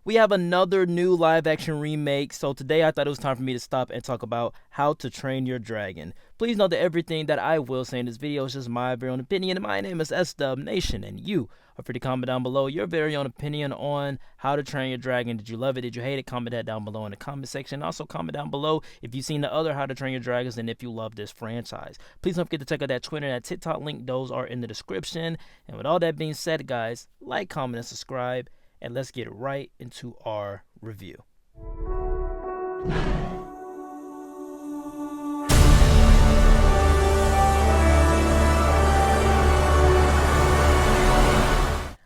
We have another new live action remake, so today I thought it was time for me to stop and talk about How to Train Your Dragon. Please note that everything that I will say in this video is just my very own opinion, and my name is SW Nation, and you are free to comment down below your very own opinion on How to Train Your Dragon. Did you love it? Did you hate it? Comment that down below in the comment section. Also, comment down below if you've seen the other How to Train Your Dragons and if you love this franchise. Please don't forget to check out that Twitter and that TikTok link. Those are in the description. And with all that being said, guys, like, comment, and subscribe. And let's get right into our review.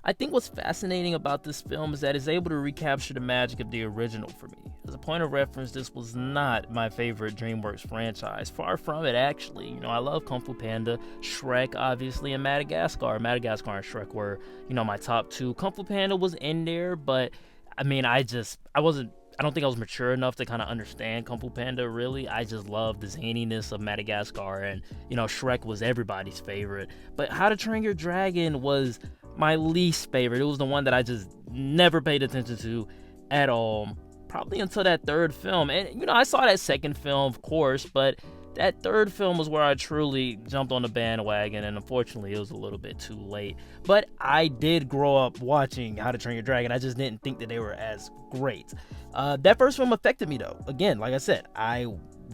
I think what's fascinating about this film is that it's able to recapture the magic of the original for me. As a point of reference, this was not my favorite Dreamworks franchise. Far from it, actually. You know, I love Kung Fu Panda, Shrek, obviously, and Madagascar. Madagascar and Shrek were, my top two. Kung Fu Panda was in there, but, I don't think I was mature enough to kind of understand Kung Fu Panda, really. I just love the zaniness of Madagascar, and, Shrek was everybody's favorite. But How to Train Your Dragon was my least favorite. It was the one that I just never paid attention to at all, probably until that third film. And, I saw that second film, of course, but that third film was where I truly jumped on the bandwagon, and unfortunately, it was a little bit too late. But I did grow up watching How to Train Your Dragon. I just didn't think that they were as great. That first film affected me, though. Again, like I said, I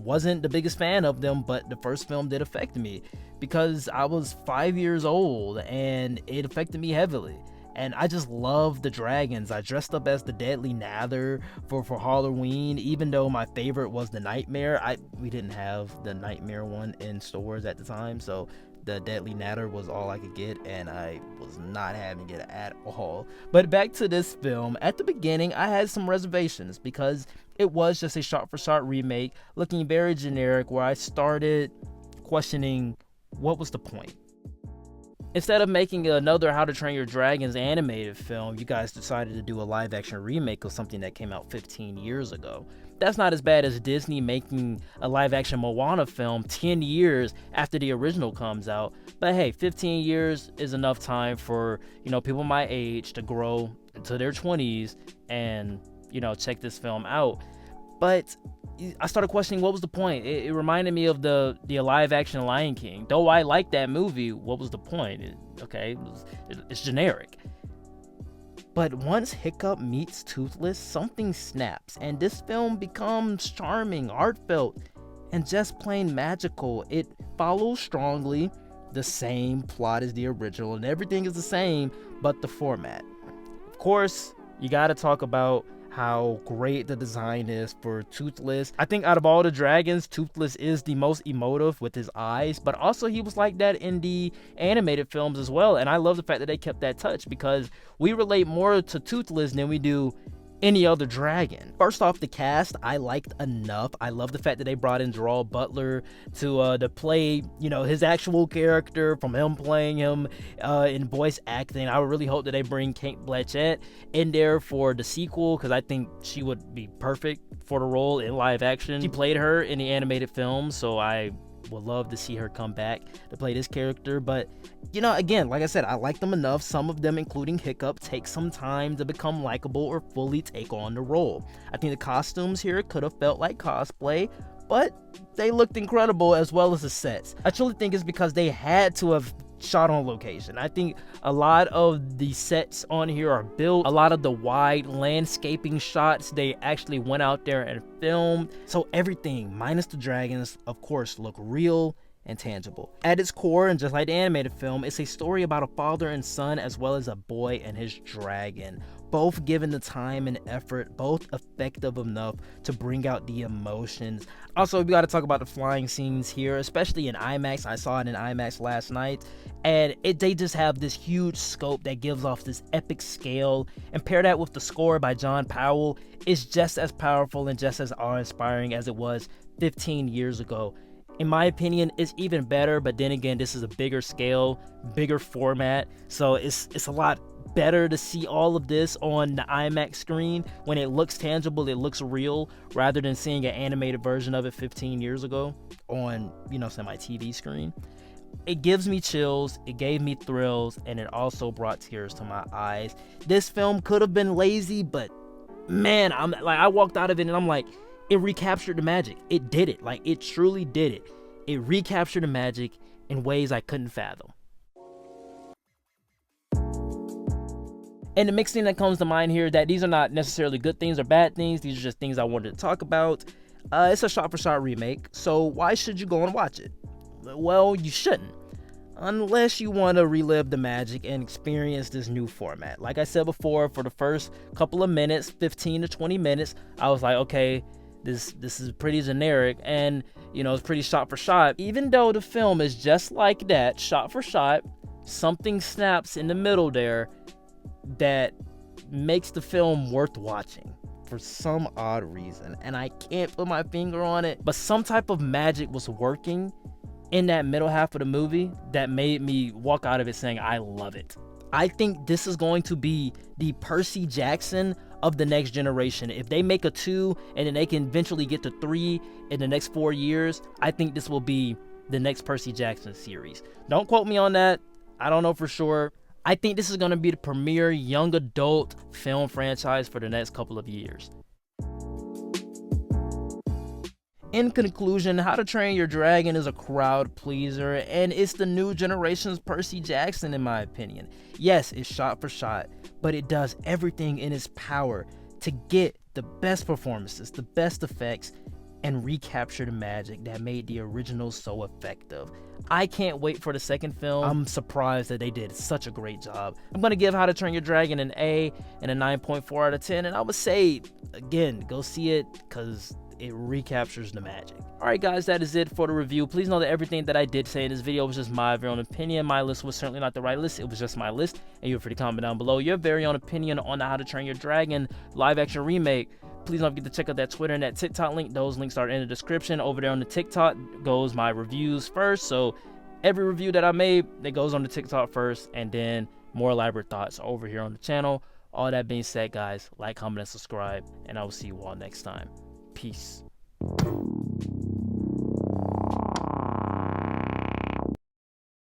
wasn't the biggest fan of them, but the first film did affect me because I was 5 years old, and it affected me heavily. And I just love the dragons. I dressed up as the Deadly Nather for Halloween, even though my favorite was the Nightmare. We didn't have the Nightmare one in stores at the time, so the Deadly Nather was all I could get, and I was not having it at all. But back to this film, at the beginning, I had some reservations because it was just a shot-for-shot remake, looking very generic, where I started questioning what was the point. Instead of making another How to Train Your Dragons animated film, you guys decided to do a live-action remake of something that came out 15 years ago. That's not as bad as Disney making a live-action Moana film 10 years after the original comes out. But hey, 15 years is enough time for, people my age to grow into their 20s and, check this film out. But I started questioning what was the point. It reminded me of the live-action Lion King. Though I liked that movie, what was the point? It's generic. But once Hiccup meets Toothless, something snaps, and this film becomes charming, heartfelt, and just plain magical. It follows strongly the same plot as the original, and everything is the same but the format. Of course, you gotta talk about how great the design is for Toothless. I think out of all the dragons, Toothless is the most emotive with his eyes, but also he was like that in the animated films as well, and I love the fact that they kept that touch because we relate more to Toothless than we do any other dragon. First off, the cast I liked enough. I love the fact that they brought in Gerald Butler to play, his actual character, from him playing him in voice acting. I would really hope that they bring Kate Blanchett in there for the sequel because I think she would be perfect for the role in live action. She played her in the animated film, so I would love to see her come back to play this character. But again, like I said, I like them enough. Some of them, including Hiccup, take some time to become likable or fully take on the role. I think the costumes here could have felt like cosplay, but they looked incredible, as well as the sets. I truly think it's because they had to have shot on location. I think a lot of the sets on here are built. A lot of the wide landscaping shots, they actually went out there and filmed. So everything, minus the dragons, of course, look real and tangible. At its core, and just like the animated film, it's a story about a father and son, as well as a boy and his dragon. Both given the time and effort, both effective enough to bring out the emotions. Also, we got to talk about the flying scenes here, especially in IMAX. I saw it in IMAX last night, and they just have this huge scope that gives off this epic scale, and pair that with the score by John Powell, is just as powerful and just as awe-inspiring as it was 15 years ago. In my opinion, it's even better, but then again, this is a bigger scale, bigger format, so it's a lot better to see all of this on the IMAX screen when it looks tangible, it looks real, rather than seeing an animated version of it 15 years ago on, say, my TV screen. It gives me chills, it gave me thrills, and it also brought tears to my eyes. This film could have been lazy, but man, I walked out of it and I'm like, it recaptured the magic. It did it. Like, it truly did it. It recaptured the magic in ways I couldn't fathom. And the mixed thing that comes to mind here, that these are not necessarily good things or bad things. These are just things I wanted to talk about. It's a shot-for-shot remake, so why should you go and watch it? Well, you shouldn't, unless you want to relive the magic and experience this new format. Like I said before, for the first couple of minutes, 15 to 20 minutes, I was like, okay, this is pretty generic, and it's pretty shot for shot. Even though the film is just like that, shot for shot, something snaps in the middle there that makes the film worth watching for some odd reason, and I can't put my finger on it, but some type of magic was working in that middle half of the movie that made me walk out of it saying I love it. I think this is going to be the Percy Jackson of the next generation. If they make a 2 and then they can eventually get to 3 in the next 4 years, I think this will be the next Percy Jackson series. Don't quote me on that. I don't know for sure. I think this is going to be the premier young adult film franchise for the next couple of years. In conclusion, How to Train Your Dragon is a crowd pleaser, and it's the new generation's Percy Jackson in my opinion. Yes, it's shot for shot, but it does everything in its power to get the best performances, the best effects, and recapture the magic that made the original so effective. I can't wait for the second film. I'm surprised that they did such a great job. I'm gonna give How to Train Your Dragon an A and a 9.4 out of 10, and I would say, again, go see it because it recaptures the magic. Alright guys, that is it for the review. Please know that everything that I did say in this video was just my very own opinion. My list was certainly not the right list, it was just my list, and you're free to comment down below your very own opinion on the How to Train Your Dragon live action remake. Please don't forget to check out that Twitter and that TikTok link. Those links are in the description. Over there on the TikTok goes my reviews first, so every review that I made, that goes on the TikTok first, and then more elaborate thoughts over here on the channel. All that being said, guys, like, comment, and subscribe, and I will see you all next time. Peace.